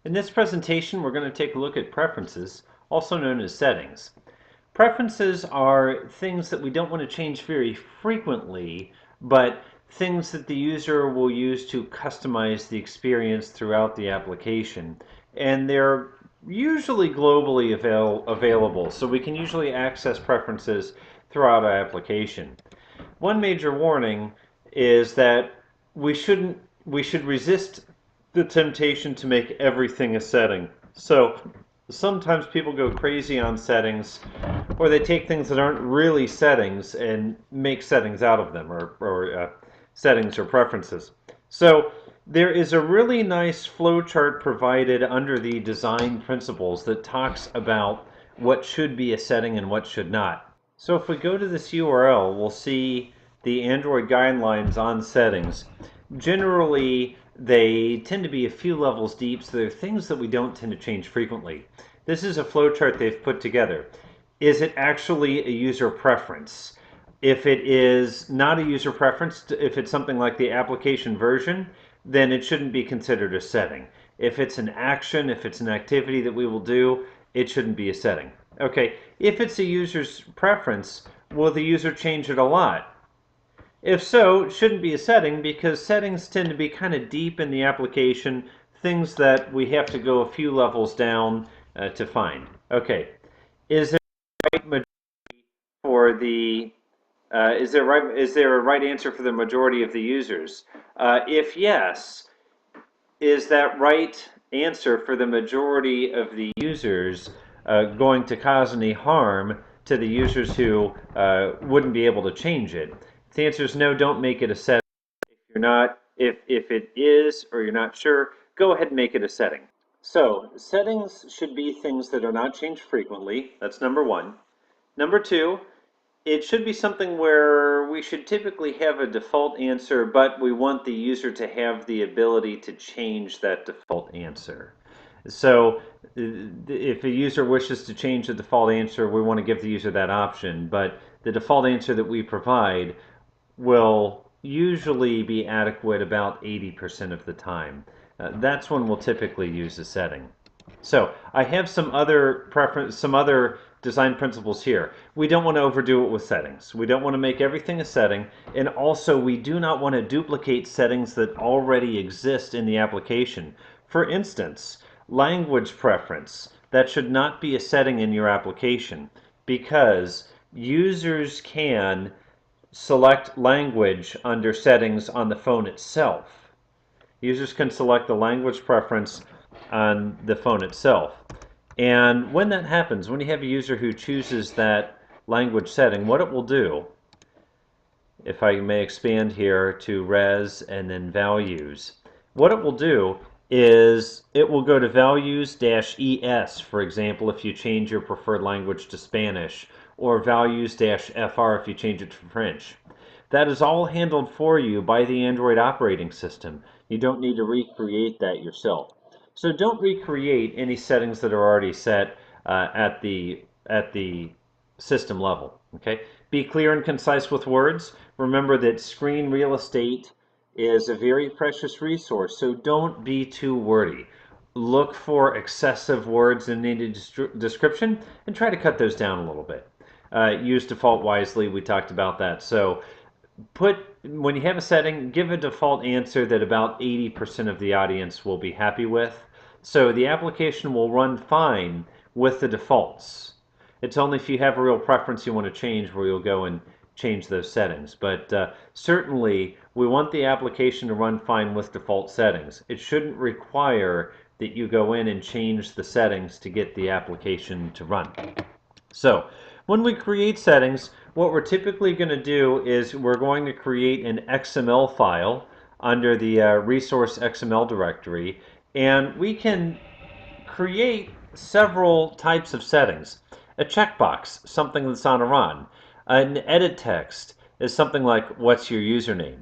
In this presentation, we're going to take a look at preferences, also known as settings. Preferences are things that we don't want to change very frequently, but things that the user will use to customize the experience throughout the application. And they're usually globally available, so we can usually access preferences throughout our application. One major warning is that we should resist the temptation to make everything a setting. So sometimes people go crazy on settings, or they take things that aren't really settings and make settings out of them, or settings or preferences. So there is a really nice flowchart provided under the design principles that talks about what should be a setting and what should not. So if we go to this URL, we'll see the Android guidelines on settings. Generally, they tend to be a few levels deep, so they're things that we don't tend to change frequently. This is a flowchart they've put together. Is it actually a user preference? If it is not a user preference, if it's something like the application version, then it shouldn't be considered a setting. If it's an action, if it's an activity that we will do, it shouldn't be a setting. Okay, if it's a user's preference, will the user change it a lot? If so, it shouldn't be a setting because settings tend to be kind of deep in the application, things that we have to go a few levels down to find. Okay, is there a right majority for the is there a right answer for the majority of the users? If yes, is that right answer for the majority of the users going to cause any harm to the users who wouldn't be able to change it? If the answer is no, don't make it a setting. If you're not, if it is or you're not sure, go ahead and make it a setting. So settings should be things that are not changed frequently. That's number one. Number two, it should be something where we should typically have a default answer, but we want the user to have the ability to change that default answer. So if a user wishes to change the default answer, we want to give the user that option, but the default answer that we provide will usually be adequate about 80% of the time. That's when we'll typically use a setting. So I have some other design principles here. We don't want to overdo it with settings. We don't want to make everything a setting, and also we do not want to duplicate settings that already exist in the application. For instance, language preference. That should not be a setting in your application because users can select language under settings on the phone itself. Users can select the language preference on the phone itself. And when that happens, when you have a user who chooses that language setting, what it will do, if I may expand here to res and then values, what it will do is it will go to values-es, for example, if you change your preferred language to Spanish, or values-fr if you change it to French. That is all handled for you by the Android operating system. You don't need to recreate that yourself. So don't recreate any settings that are already set at the system level. Okay? Be clear and concise with words. Remember that screen real estate is a very precious resource, so don't be too wordy. Look for excessive words in the description and try to cut those down a little bit. Use default wisely. We talked about that. So when you have a setting, give a default answer that about 80% of the audience will be happy with. So the application will run fine with the defaults. It's only if you have a real preference you want to change where you'll go and change those settings. But certainly we want the application to run fine with default settings. It shouldn't require that you go in and change the settings to get the application to run. So when we create settings, what we're typically going to do is we're going to create an XML file under the resource XML directory, and we can create several types of settings. A checkbox, something that's on a run. An edit text is something like, what's your username?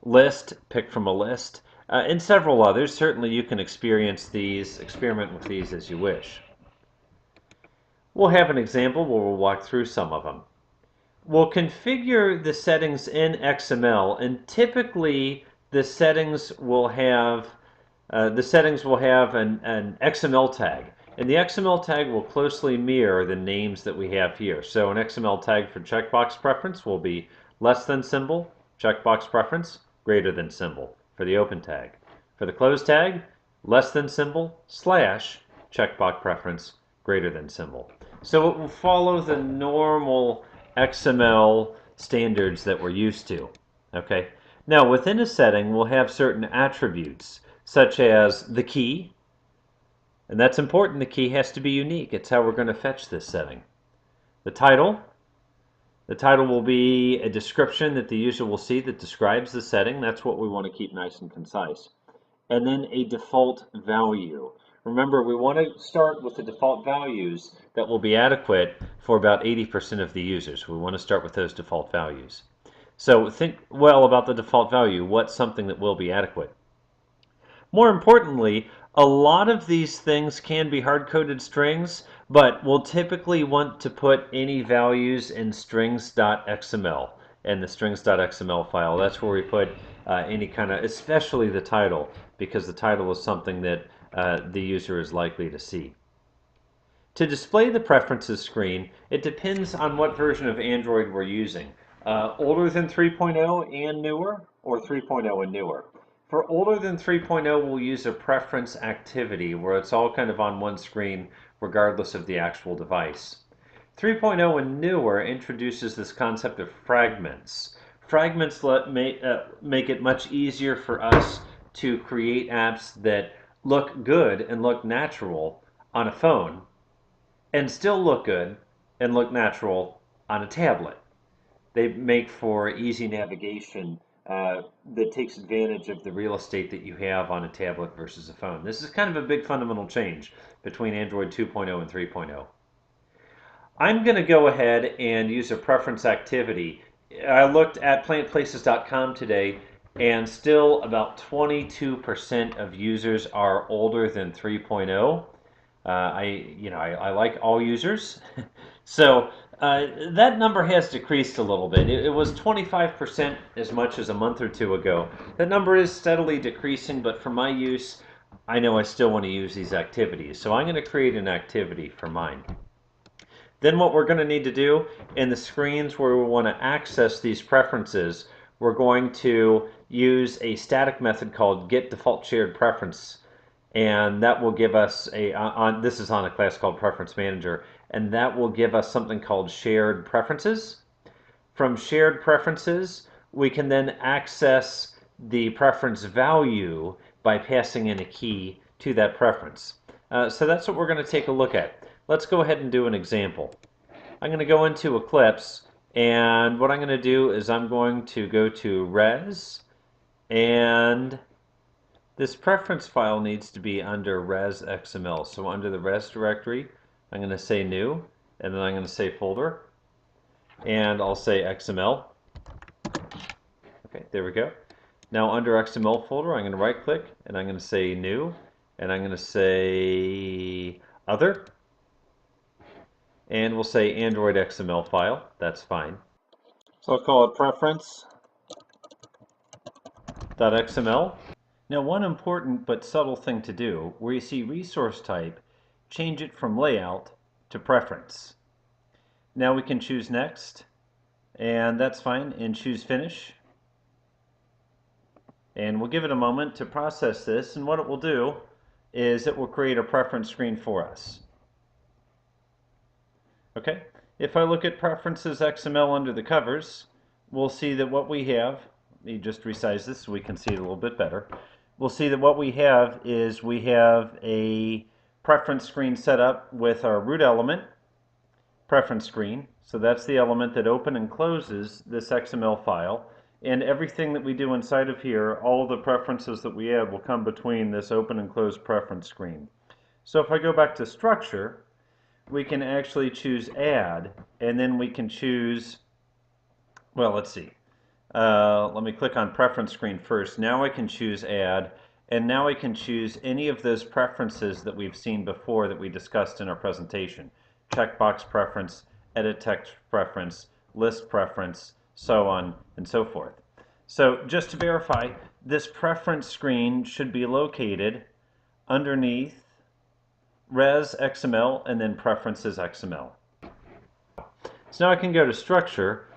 List, pick from a list, and several others. Certainly you can experiment with these as you wish. We'll have an example where we'll walk through some of them. We'll configure the settings in XML, and typically the settings will have the settings will have an XML tag. And the XML tag will closely mirror the names that we have here. So an XML tag for checkbox preference will be less than symbol, checkbox preference, greater than symbol for the open tag. For the close tag, less than symbol, slash, checkbox preference, greater than symbol. So it will follow the normal XML standards that we're used to. Okay. Now within a setting, we'll have certain attributes, such as the key, and that's important. The key has to be unique. It's how we're going to fetch this setting. The title will be a description that the user will see that describes the setting. That's what we want to keep nice and concise. And then a default value. Remember, we want to start with the default values that will be adequate for about 80% of the users. We want to start with those default values. So think well about the default value. What's something that will be adequate? More importantly, a lot of these things can be hard-coded strings, but we'll typically want to put any values in strings.xml. And the strings.xml file, that's where we put any kind of, especially the title, because the title is something that the user is likely to see. To display the preferences screen, it depends on what version of Android we're using. Older than 3.0 and newer, or 3.0 and newer. For older than 3.0, we'll use a preference activity where it's all kind of on one screen regardless of the actual device. 3.0 and newer introduces this concept of fragments. Fragments make it much easier for us to create apps that look good and look natural on a phone and still look good and look natural on a tablet. They make for easy navigation that takes advantage of the real estate that you have on a tablet versus a phone. This is kind of a big fundamental change between Android 2.0 and 3.0. I'm going to go ahead and use a preference activity. I looked at plantplaces.com today, and still about 22% of users are older than 3.0. I like all users. So that number has decreased a little bit. It was 25% as much as a month or two ago. That number is steadily decreasing, but for my use, I know I still want to use these activities. So I'm going to create an activity for mine. Then what we're going to need to do in the screens where we want to access these preferences, we're going to use a static method called getDefaultSharedPreference. And that will give us this is on a class called Preference Manager, and that will give us something called shared preferences. From shared preferences, we can then access the preference value by passing in a key to that preference. So that's what we're going to take a look at. Let's go ahead and do an example. I'm going to go into Eclipse, and what I'm going to do is I'm going to go to res, and this preference file needs to be under res.xml. So under the res directory, I'm going to say new, and then I'm going to say folder, and I'll say XML. Okay, there we go. Now under XML folder, I'm going to right click, and I'm going to say new, and I'm going to say other, and we'll say Android XML file. That's fine. So I'll call it preference.xml. Now, one important but subtle thing to do, where you see resource type, change it from layout to preference. Now we can choose next, and that's fine, and choose finish. And we'll give it a moment to process this, and what it will do is it will create a preference screen for us. Okay, if I look at preferences XML under the covers, we'll see that what we have, let me just resize this so we can see it a little bit better. We'll see that what we have is we have a preference screen set up with our root element, preference screen. So that's the element that opens and closes this XML file. And everything that we do inside of here, all the preferences that we add will come between this open and close preference screen. So if I go back to structure, we can actually choose add, and then we can choose, well, let's see. Let me click on preference screen first. Now I can choose add, and now I can choose any of those preferences that we've seen before that we discussed in our presentation. Checkbox preference, edit text preference, list preference, so on and so forth. So just to verify, this preference screen should be located underneath res XML and then preferences XML. So now I can go to structure,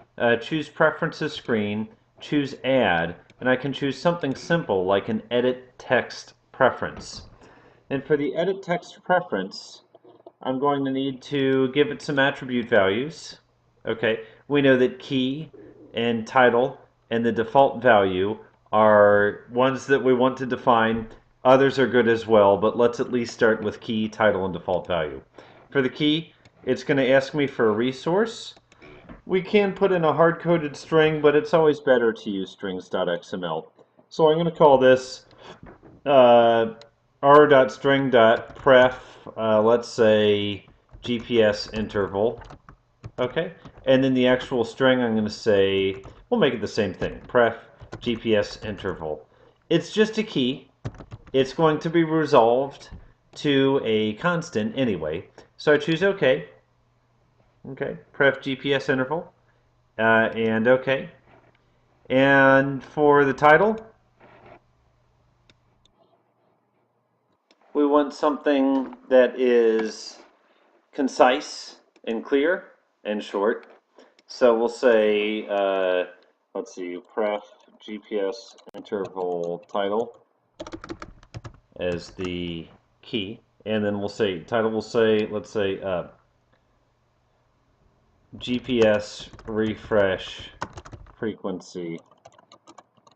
choose preferences screen, choose add, and I can choose something simple like an edit text preference. And for the edit text preference, I'm going to need to give it some attribute values. Okay, we know that key and title and the default value are ones that we want to define. Others are good as well, but let's at least start with key, title, and default value. For the key, it's going to ask me for a resource. We can put in a hard-coded string, but it's always better to use strings.xml. So I'm going to call this r.string.pref, let's say GPS interval. Okay, and then the actual string I'm going to say, we'll make it the same thing, pref GPS interval. It's just a key. It's going to be resolved to a constant anyway. So I choose OK. Okay, pref GPS interval, and OK. And for the title, we want something that is concise and clear and short. So we'll say, let's see, pref GPS interval title as the key. And then we'll say, title will say, let's say, GPS refresh frequency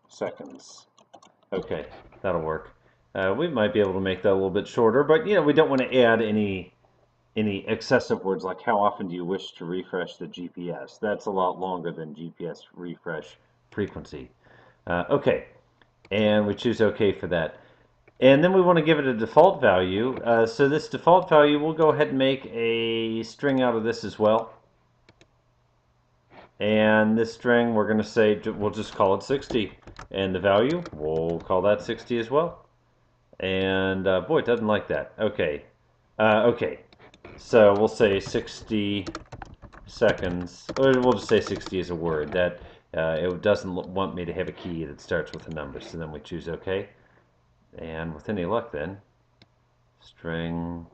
seconds. Okay, that'll work. We might be able to make that a little bit shorter, but you know, we don't want to add any excessive words like how often do you wish to refresh the GPS. That's a lot longer than GPS refresh frequency. Okay, and we choose OK for that. And then we want to give it a default value. So this default value, we'll go ahead and make a string out of this as well. And this string, we're going to say, we'll just call it 60. And the value, we'll call that 60 as well. And boy, it doesn't like that. Okay. Okay. So we'll say 60 seconds. Or we'll just say 60 as a word. That it doesn't want me to have a key that starts with a number. So then we choose OK. And with any luck then, string,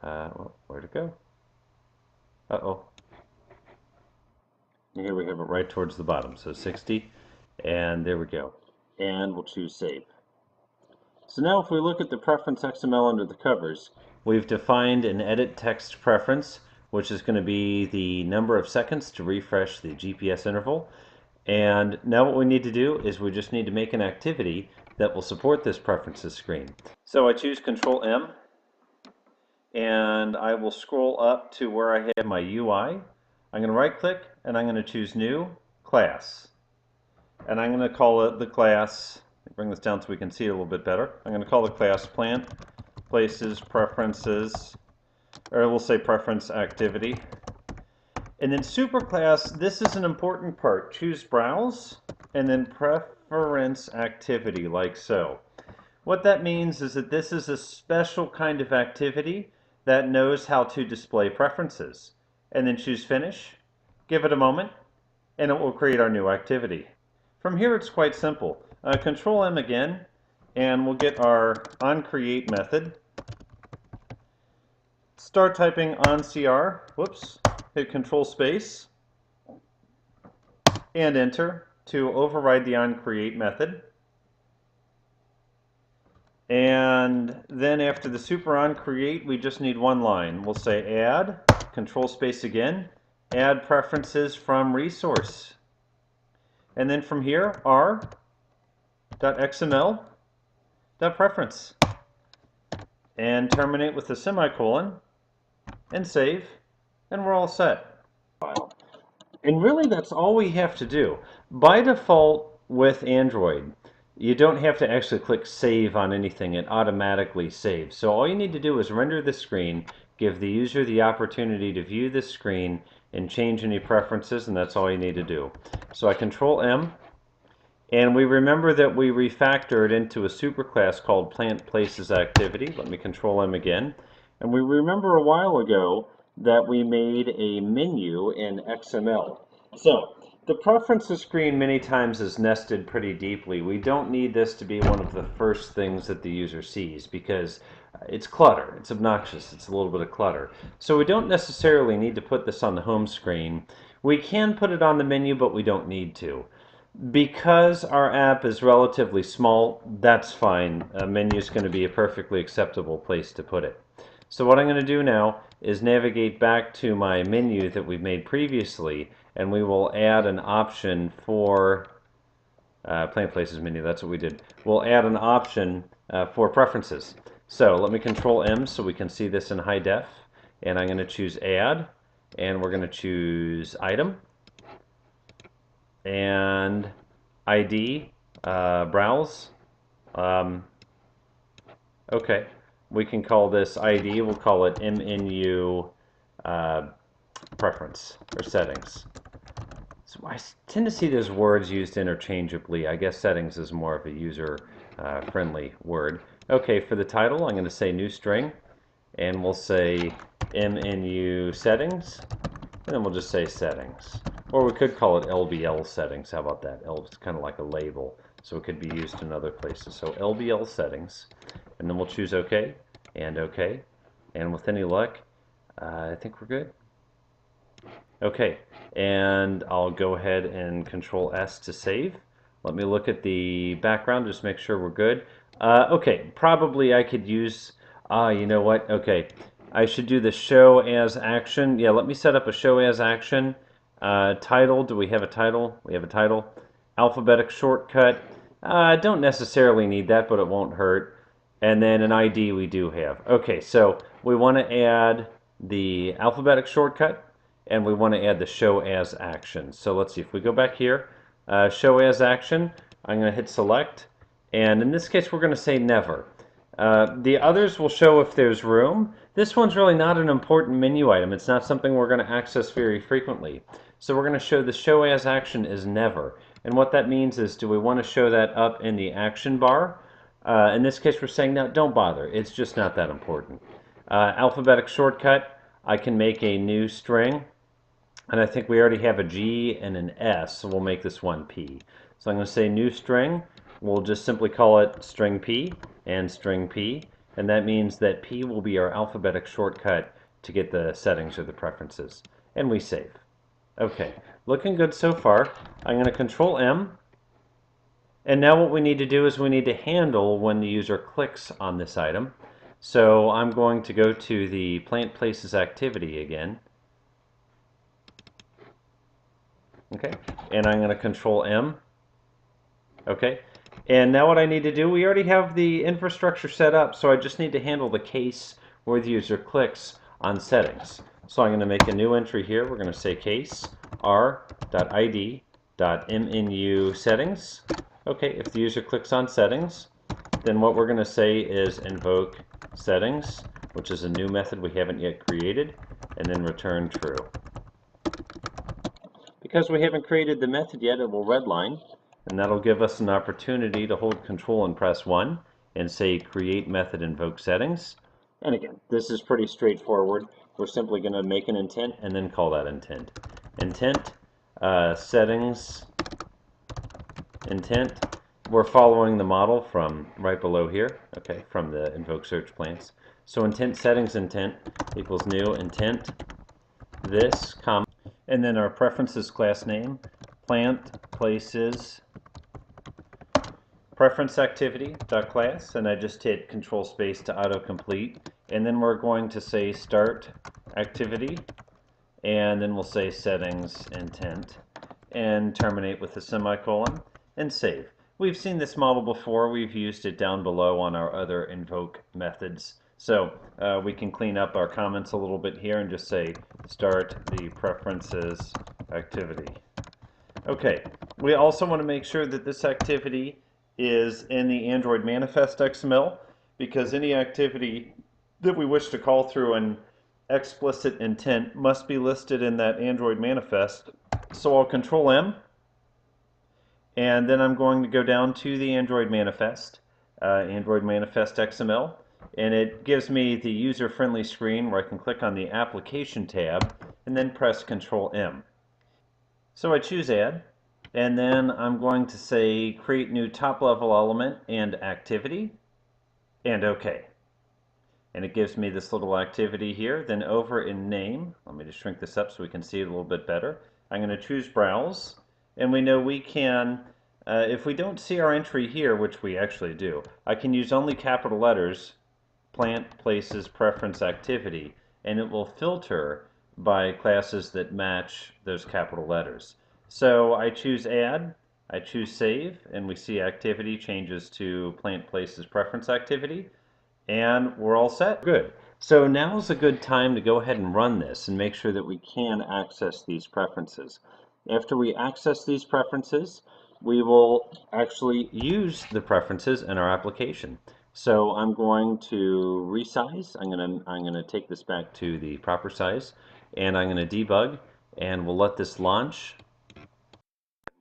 where'd it go? Uh-oh. Here we have it right towards the bottom, so 60, and there we go. And we'll choose Save. So now if we look at the preference XML under the covers, we've defined an edit text preference, which is going to be the number of seconds to refresh the GPS interval. And now what we need to do is we just need to make an activity that will support this preferences screen. So I choose Control M, and I will scroll up to where I have my UI. I'm going to right click and I'm going to choose New Class. And I'm going to call it the class, bring this down so we can see it a little bit better. I'm going to call the class Plant Places Preferences, or we'll say Preference Activity. And then superclass, this is an important part. Choose Browse and then Preference Activity, like so. What that means is that this is a special kind of activity that knows how to display preferences. And then choose Finish, give it a moment, and it will create our new activity. From here it's quite simple. Control M again, and we'll get our onCreate method. Start typing onCR, whoops, hit Control Space, and Enter to override the onCreate method. And then after the super onCreate, we just need one line. We'll say add, Control Space again, add preferences from resource. And then from here, r.xml.preference. And terminate with a semicolon, and save, and we're all set. And really that's all we have to do. By default with Android, you don't have to actually click save on anything. It automatically saves. So all you need to do is render the screen, give the user the opportunity to view the screen and change any preferences, and that's all you need to do. So I Control M, and we remember that we refactored into a superclass called Plant Places Activity. Let me Control M again. And we remember a while ago that we made a menu in XML. So The preferences screen many times is nested pretty deeply. We don't need this to be one of the first things that the user sees because it's clutter. It's obnoxious. It's a little bit of clutter. So we don't necessarily need to put this on the home screen. We can put it on the menu, but we don't need to. Because our app is relatively small, that's fine. A menu is going to be a perfectly acceptable place to put it. So what I'm going to do now is navigate back to my menu that we've made previously, and we will add an option for Plant Places menu. That's what we did. We'll add an option for preferences. So let me Control M so we can see this in high def, and I'm going to choose Add, and we're going to choose Item and ID, Browse. Okay, we can call this ID. We'll call it MNU preference or settings. So I tend to see those words used interchangeably. I guess settings is more of a user friendly word. Okay, for the title, I'm going to say new string, and we'll say MNU settings, and then we'll just say settings. Or we could call it LBL settings. How about that? L is kind of like a label, so it could be used in other places. So LBL settings, and then we'll choose OK, and OK. And with any luck, I think we're good. Okay, and I'll go ahead and Control S to save. Let me look at the background, just make sure we're good. Okay, probably I could use, you know what? Okay, I should do the show as action. Yeah, let me set up a show as action. Title, do we have a title? We have a title. Alphabetic shortcut. I don't necessarily need that, but it won't hurt. And then an ID we do have. Okay, so we want to add the alphabetic shortcut, and we want to add the show as action. So let's see, if we go back here, show as action, I'm going to hit select, and in this case we're going to say never. The others will show if there's room. This one's really not an important menu item. It's not something we're going to access very frequently. So we're going to show the show as action is never. And what that means is, do we want to show that up in the action bar? In this case we're saying, no, don't bother. It's just not that important. Alphabetic shortcut, I can make a new string. And I think we already have a G and an S, so we'll make this one P. So I'm going to say new string. We'll just simply call it string P and string P. And that means that P will be our alphabetic shortcut to get the settings or the preferences. And we save. Okay, looking good so far. I'm going to Control M. And now what we need to do is we need to handle when the user clicks on this item. So I'm going to go to the Plant Places activity again. Okay, and I'm going to Control M. Okay, and now what I need to do, we already have the infrastructure set up, so I just need to handle the case where the user clicks on settings. So I'm going to make a new entry here. We're going to say case r.id.mnu settings. Okay, if the user clicks on settings, then what we're going to say is invoke settings, which is a new method we haven't yet created, and then return true. Because we haven't created the method yet, it will redline, and that'll give us an opportunity to hold Control and press 1 and say create method invoke settings. And again, this is pretty straightforward. We're simply going to make an intent and then call that intent. Intent, settings, intent. We're following the model from right below here, okay, from the invoke search plants. So intent settings intent equals new intent this, comma, and then our preferences class name, plant places preference activity dot class, and I just hit Control space to autocomplete, and then we're going to say start activity, and then we'll say settings intent, and terminate with a semicolon, and save. We've seen this model before. We've used it down below on our other invoke methods. So we can clean up our comments a little bit here and just say start the preferences activity. Okay, we also want to make sure that this activity is in the Android manifest XML, because any activity that we wish to call through an explicit intent must be listed in that Android manifest. So I'll Control M, and then I'm going to go down to the Android manifest XML, and it gives me the user-friendly screen where I can click on the application tab and then press Control M. So I choose Add, and then I'm going to say Create New Top Level Element and Activity, and OK. And it gives me this little activity here. Then over in Name, let me just shrink this up so we can see it a little bit better. I'm going to choose Browse, and we know we can, if we don't see our entry here, which we actually do, I can use only capital letters, Plant, Places, Preference, Activity, and it will filter by classes that match those capital letters. So I choose Add, I choose Save, and we see Activity changes to Plant, Places, Preference, Activity, and we're all set. Good. So now is a good time to go ahead and run this and make sure that we can access these preferences. After we access these preferences, we will actually use the preferences in our application. So I'm going to resize. I'm going to take this back to the proper size, and I'm going to debug, and we'll let this launch.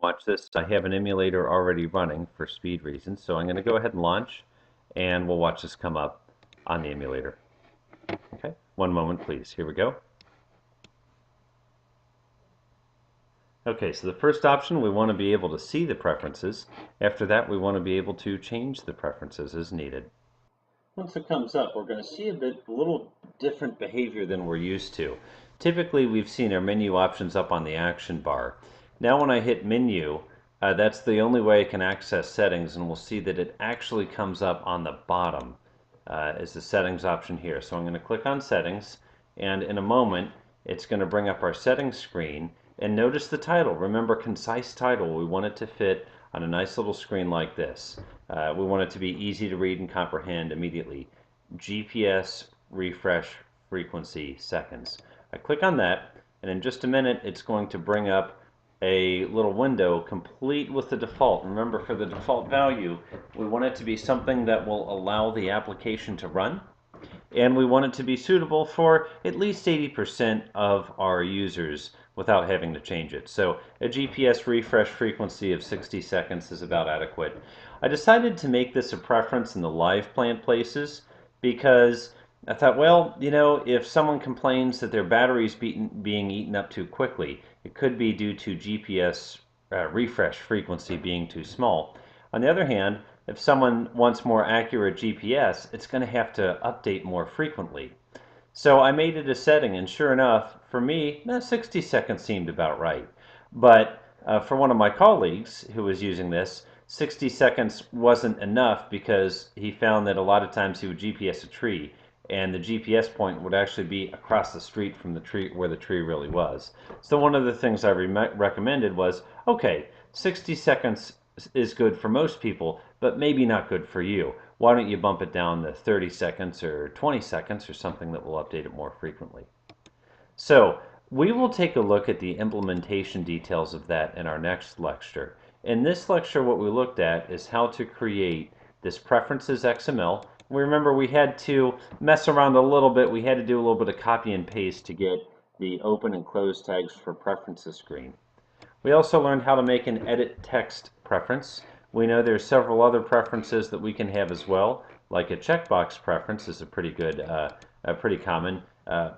Watch this. I have an emulator already running for speed reasons, so I'm going to go ahead and launch, and we'll watch this come up on the emulator. Okay, one moment please. Here we go. Okay, so the first option, we want to be able to see the preferences. After that, we want to be able to change the preferences as needed. Once it comes up, we're going to see a little different behavior than we're used to. Typically, we've seen our menu options up on the action bar. Now when I hit menu, that's the only way I can access settings, and we'll see that it actually comes up on the bottom as the settings option here. So I'm going to click on settings, and in a moment, it's going to bring up our settings screen. And notice the title. Remember, concise title. We want it to fit on a nice little screen like this. We want it to be easy to read and comprehend immediately. GPS refresh frequency seconds. I click on that, and in just a minute, it's going to bring up a little window complete with the default. Remember, for the default value, we want it to be something that will allow the application to run, and we want it to be suitable for at least 80% of our users without having to change it. So a GPS refresh frequency of 60 seconds is about adequate. I decided to make this a preference in the live plant places because I thought, well, you know, if someone complains that their battery's being eaten up too quickly, it could be due to GPS refresh frequency being too small. On the other hand, if someone wants more accurate GPS, it's going to have to update more frequently. So I made it a setting, and sure enough, for me, 60 seconds seemed about right. But for one of my colleagues who was using this, 60 seconds wasn't enough because he found that a lot of times he would GPS a tree, and the GPS point would actually be across the street from the tree where the tree really was. So one of the things I recommended was, okay, 60 seconds is good for most people, but maybe not good for you. Why don't you bump it down to 30 seconds or 20 seconds or something that will update it more frequently? So we will take a look at the implementation details of that in our next lecture. In this lecture, what we looked at is how to create this preferences XML. We remember we had to mess around a little bit. We had to do a little bit of copy and paste to get the open and close tags for preferences screen. We also learned how to make an edit text preference. We know there's several other preferences that we can have as well, like a checkbox preference is a pretty good, a pretty common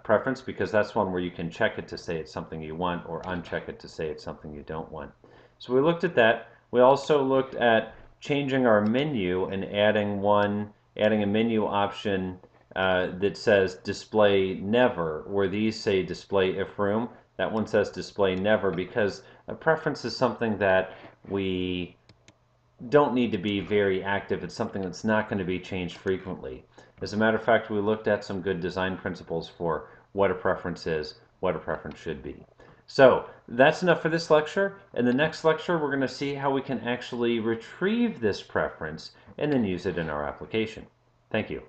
preference because that's one where you can check it to say it's something you want or uncheck it to say it's something you don't want. So we looked at that. We also looked at changing our menu and adding a menu option that says display never, where these say display if room. That one says display never because a preference is something that we don't need to be very active. It's something that's not going to be changed frequently. As a matter of fact, we looked at some good design principles for what a preference is, what a preference should be. So that's enough for this lecture. In the next lecture, we're going to see how we can actually retrieve this preference and then use it in our application. Thank you.